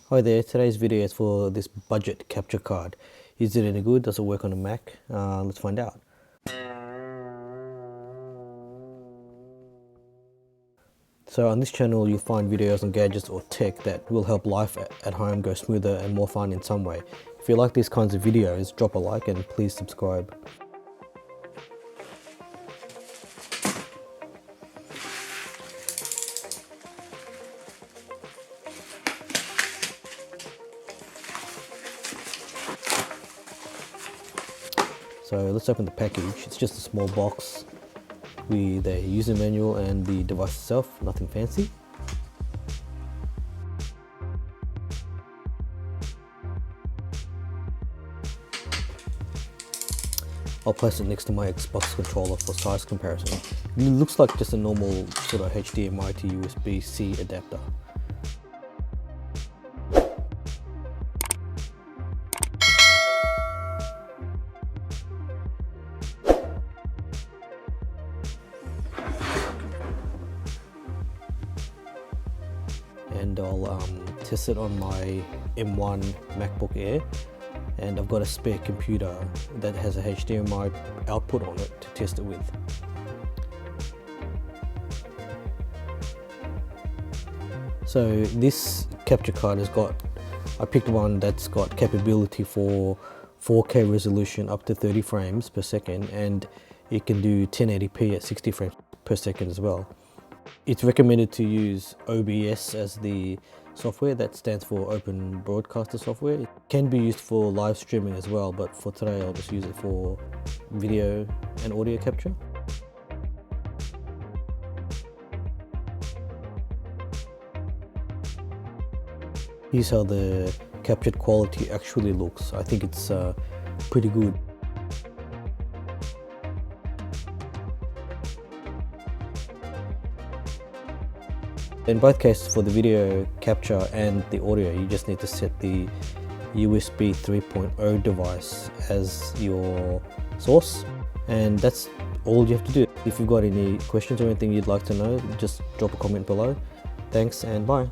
Hi there, today's video is for this budget capture card. Is it any good? Does it work on a Mac? Let's find out. So on this channel you'll find videos on gadgets or tech that will help life at home go smoother and more fun in some way. If you like these kinds of videos, drop a like and please subscribe. So let's open the package. It's just a small box with a user manual and the device itself, nothing fancy. I'll place it next to my Xbox controller for size comparison. It looks like just a normal sort of HDMI to USB-C adapter. And I'll test it on my M1 MacBook Air, and I've got a spare computer that has a HDMI output on it to test it with. So this capture card I picked one that's got capability for 4K resolution up to 30 frames per second, and it can do 1080p at 60 frames per second as well. It's recommended to use OBS as the software, that stands for Open Broadcaster Software. It can be used for live streaming as well, but for today I'll just use it for video and audio capture. Here's how the captured quality actually looks. I think it's pretty good. In both cases, for the video capture and the audio, you just need to set the USB 3.0 device as your source, and that's all you have to do. If you've got any questions or anything you'd like to know, just drop a comment below. Thanks and bye.